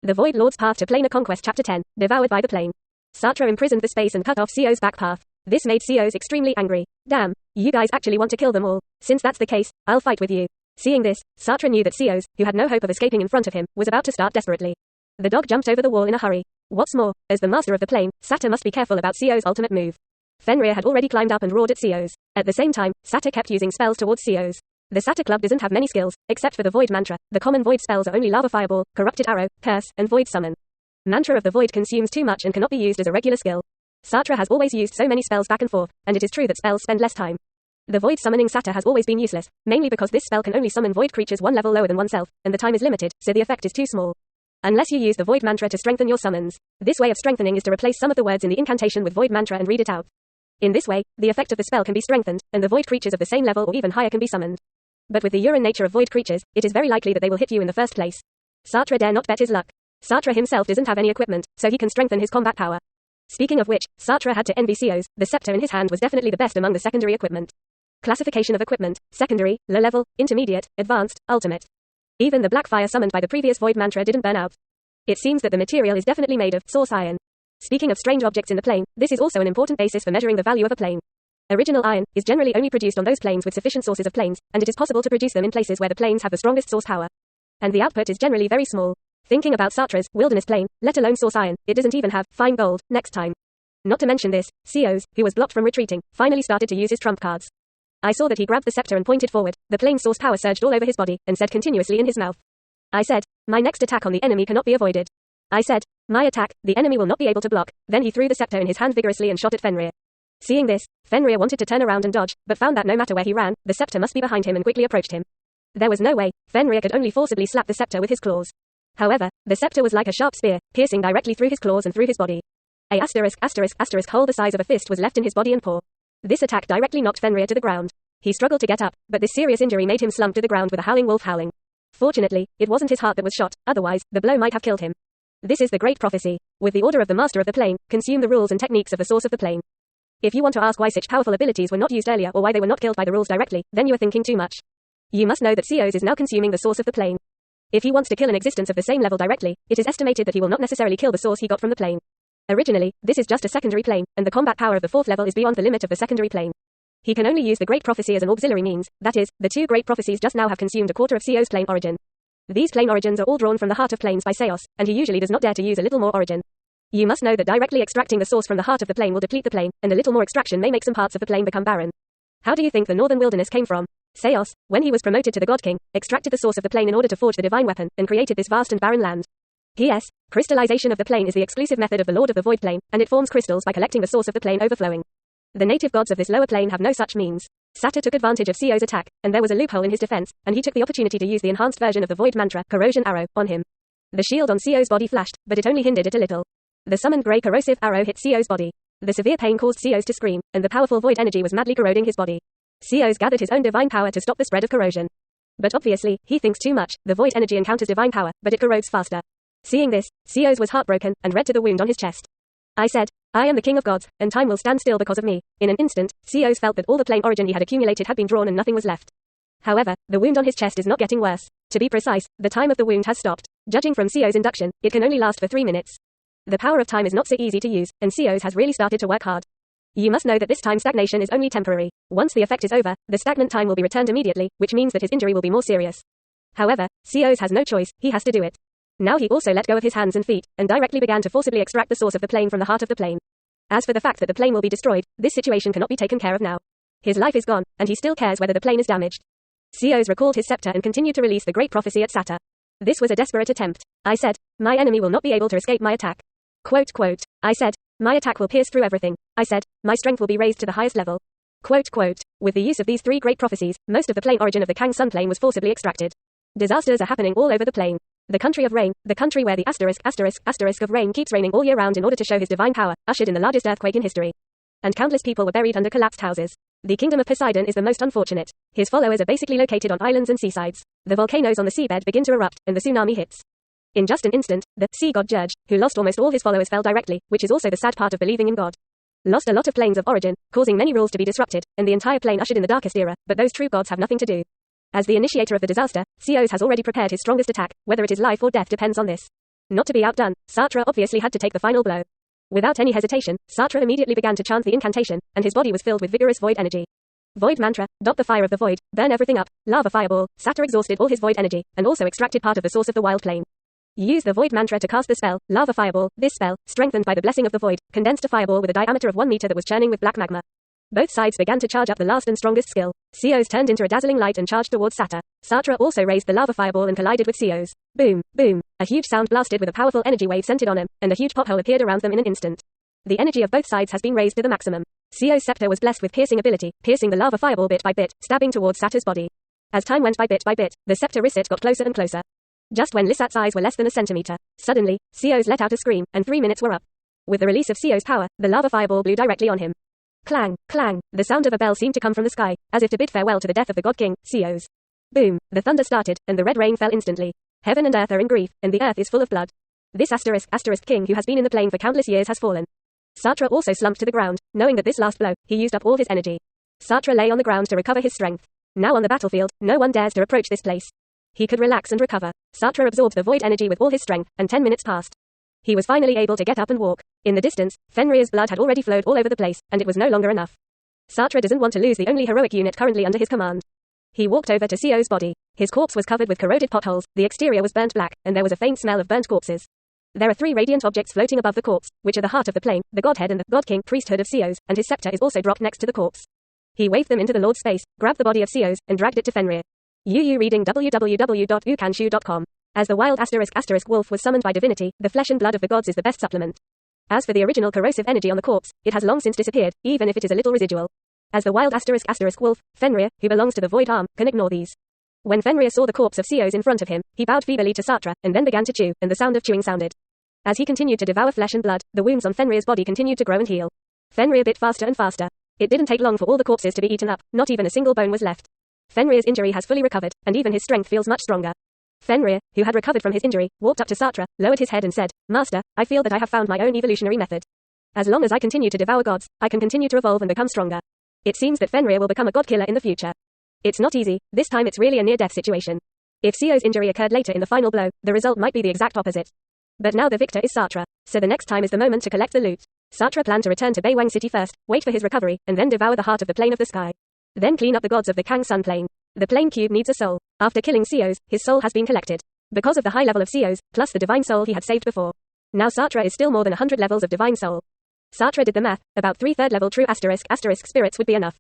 The Void Lord's Path to Planar Conquest Chapter 10, Devoured by the Plane. Satra imprisoned the space and cut off Sio's back path. This made Sio's extremely angry. Damn, you guys actually want to kill them all. Since that's the case, I'll fight with you. Seeing this, Satra knew that Sio's, who had no hope of escaping in front of him, was about to start desperately. The dog jumped over the wall in a hurry. What's more, as the master of the plane, Sata must be careful about Sio's ultimate move. Fenrir had already climbed up and roared at Sio's. At the same time, Sata kept using spells towards Sio's. The Sata Club doesn't have many skills, except for the Void Mantra. The common Void spells are only Lava Fireball, Corrupted Arrow, Curse, and Void Summon. Mantra of the Void consumes too much and cannot be used as a regular skill. Satra has always used so many spells back and forth, and it is true that spells spend less time. The Void Summoning Sata has always been useless, mainly because this spell can only summon Void creatures one level lower than oneself, and the time is limited, so the effect is too small. Unless you use the Void Mantra to strengthen your summons. This way of strengthening is to replace some of the words in the incantation with Void Mantra and read it out. In this way, the effect of the spell can be strengthened, and the Void creatures of the same level or even higher can be summoned. But with the urine nature of Void creatures, it is very likely that they will hit you in the first place. Satra dare not bet his luck. Satra himself doesn't have any equipment, so he can strengthen his combat power. Speaking of which, Satra had to envy Sio's. The scepter in his hand was definitely the best among the secondary equipment. Classification of equipment: secondary, low level, intermediate, advanced, ultimate. Even the black fire summoned by the previous Void Mantra didn't burn out. It seems that the material is definitely made of source iron. Speaking of strange objects in the plane, this is also an important basis for measuring the value of a plane. Original iron is generally only produced on those planes with sufficient sources of planes, and it is possible to produce them in places where the planes have the strongest source power. And the output is generally very small. Thinking about Satra's wilderness plane, let alone source iron, it doesn't even have fine gold next time. Not to mention this, Sio's, who was blocked from retreating, finally started to use his trump cards. I saw that he grabbed the scepter and pointed forward. The plane's source power surged all over his body, and said continuously in his mouth. I said, my next attack on the enemy cannot be avoided. I said, my attack, the enemy will not be able to block. Then he threw the scepter in his hand vigorously and shot at Fenrir. Seeing this, Fenrir wanted to turn around and dodge, but found that no matter where he ran, the scepter must be behind him and quickly approached him. There was no way. Fenrir could only forcibly slap the scepter with his claws. However, the scepter was like a sharp spear, piercing directly through his claws and through his body. A hole the size of a fist was left in his body and paw. This attack directly knocked Fenrir to the ground. He struggled to get up, but this serious injury made him slump to the ground with a howling wolf howling. Fortunately, it wasn't his heart that was shot, otherwise, the blow might have killed him. This is the great prophecy. With the order of the master of the plane, consume the rules and techniques of the source of the plane. If you want to ask why such powerful abilities were not used earlier or why they were not killed by the rules directly, then you are thinking too much. You must know that Sio's is now consuming the source of the plane. If he wants to kill an existence of the same level directly, it is estimated that he will not necessarily kill the source he got from the plane. Originally, this is just a secondary plane, and the combat power of the fourth level is beyond the limit of the secondary plane. He can only use the Great Prophecy as an auxiliary means, that is, the two Great Prophecies just now have consumed a quarter of Sio's plane origin. These plane origins are all drawn from the heart of planes by Seos, and he usually does not dare to use a little more origin. You must know that directly extracting the source from the heart of the plane will deplete the plane, and a little more extraction may make some parts of the plane become barren. How do you think the northern wilderness came from? Seos, when he was promoted to the God King, extracted the source of the plane in order to forge the divine weapon, and created this vast and barren land. P.S. Crystallization of the plane is the exclusive method of the Lord of the Void Plane, and it forms crystals by collecting the source of the plane overflowing. The native gods of this lower plane have no such means. Sata took advantage of Sio's attack, and there was a loophole in his defense, and he took the opportunity to use the enhanced version of the Void Mantra, Corrosion Arrow, on him. The shield on Sio's body flashed, but it only hindered it a little. The summoned grey corrosive arrow hit Sio's body. The severe pain caused Sio's to scream, and the powerful void energy was madly corroding his body. Sio's gathered his own divine power to stop the spread of corrosion. But obviously, he thinks too much. The void energy encounters divine power, but it corrodes faster. Seeing this, Sio's was heartbroken, and read to the wound on his chest. I said, I am the king of gods, and time will stand still because of me. In an instant, Sio's felt that all the plane origin he had accumulated had been drawn and nothing was left. However, the wound on his chest is not getting worse. To be precise, the time of the wound has stopped. Judging from Sio's induction, it can only last for 3 minutes. The power of time is not so easy to use, and Sio's has really started to work hard. You must know that this time stagnation is only temporary. Once the effect is over, the stagnant time will be returned immediately, which means that his injury will be more serious. However, Sio's has no choice, he has to do it. Now he also let go of his hands and feet, and directly began to forcibly extract the source of the plane from the heart of the plane. As for the fact that the plane will be destroyed, this situation cannot be taken care of now. His life is gone, and he still cares whether the plane is damaged. Sio's recalled his scepter and continued to release the great prophecy at Sata. This was a desperate attempt. I said, my enemy will not be able to escape my attack. Quote. I said, my attack will pierce through everything. I said, my strength will be raised to the highest level. Quote. With the use of these three great prophecies, most of the plane origin of the Kang Sun plane was forcibly extracted. Disasters are happening all over the plane. The country of rain, the country where the asterisk of rain keeps raining all year round in order to show his divine power, ushered in the largest earthquake in history. And countless people were buried under collapsed houses. The kingdom of Poseidon is the most unfortunate. His followers are basically located on islands and seasides. The volcanoes on the seabed begin to erupt, and the tsunami hits. In just an instant, the sea god Jurge, who lost almost all his followers, fell directly, which is also the sad part of believing in God. Lost a lot of planes of origin, causing many rules to be disrupted, and the entire plane ushered in the darkest era, but those true gods have nothing to do. As the initiator of the disaster, Sio's has already prepared his strongest attack, whether it is life or death depends on this. Not to be outdone, Satra obviously had to take the final blow. Without any hesitation, Satra immediately began to chant the incantation, and his body was filled with vigorous void energy. Void mantra, dot the fire of the void, burn everything up, lava fireball. Satra exhausted all his void energy, and also extracted part of the source of the wild plane. Use the void mantra to cast the spell, lava fireball. This spell, strengthened by the blessing of the void, condensed a fireball with a diameter of 1 meter that was churning with black magma. Both sides began to charge up the last and strongest skill. Xios turned into a dazzling light and charged towards Satra. Satra also raised the lava fireball and collided with Xios. Boom, boom. A huge sound blasted with a powerful energy wave centered on him, and a huge pothole appeared around them in an instant. The energy of both sides has been raised to the maximum. Xios' scepter was blessed with piercing ability, piercing the lava fireball bit by bit, stabbing towards Satra's body. As time went by bit, the scepter Risset got closer and closer. Just when Lissat's eyes were less than a centimeter, suddenly, Xios let out a scream, and 3 minutes were up. With the release of Xios' power, the lava fireball blew directly on him. Clang, clang, the sound of a bell seemed to come from the sky, as if to bid farewell to the death of the god king, Xios. Boom, the thunder started, and the red rain fell instantly. Heaven and earth are in grief, and the earth is full of blood. This asterisk king who has been in the plane for countless years has fallen. Satra also slumped to the ground, knowing that this last blow, he used up all his energy. Satra lay on the ground to recover his strength. Now on the battlefield, no one dares to approach this place. He could relax and recover. Satra absorbed the void energy with all his strength, and 10 minutes passed. He was finally able to get up and walk. In the distance, Fenrir's blood had already flowed all over the place, and it was no longer enough. Satra doesn't want to lose the only heroic unit currently under his command. He walked over to Xios' body. His corpse was covered with corroded potholes, the exterior was burnt black, and there was a faint smell of burnt corpses. There are 3 radiant objects floating above the corpse, which are the heart of the plane, the godhead and the god king priesthood of Xios, and his scepter is also dropped next to the corpse. He waved them into the Lord's space, grabbed the body of Xios, and dragged it to Fenrir. Reading www.ukanshu.com. As the wild *** wolf was summoned by divinity, the flesh and blood of the gods is the best supplement. As for the original corrosive energy on the corpse, it has long since disappeared, even if it is a little residual. As the wild *** wolf, Fenrir, who belongs to the void arm, can ignore these. When Fenrir saw the corpse of Xios in front of him, he bowed feebly to Satra, and then began to chew, and the sound of chewing sounded. As he continued to devour flesh and blood, the wounds on Fenrir's body continued to grow and heal. Fenrir bit faster and faster. It didn't take long for all the corpses to be eaten up, not even a single bone was left. Fenrir's injury has fully recovered, and even his strength feels much stronger. Fenrir, who had recovered from his injury, walked up to Satra, lowered his head and said, "Master, I feel that I have found my own evolutionary method. As long as I continue to devour gods, I can continue to evolve and become stronger. It seems that Fenrir will become a god killer in the future. It's not easy, this time it's really a near-death situation. If Xios' injury occurred later in the final blow, the result might be the exact opposite. But now the victor is Satra, so the next time is the moment to collect the loot." Satra planned to return to Baywang City first, wait for his recovery, and then devour the heart of the plane of the sky. Then clean up the gods of the Kang Sun plane. The plane cube needs a soul. After killing Xios, his soul has been collected. Because of the high level of Xios, plus the divine soul he had saved before. Now Satra is still more than 100 levels of divine soul. Satra did the math, about 3/3 level true ** spirits would be enough.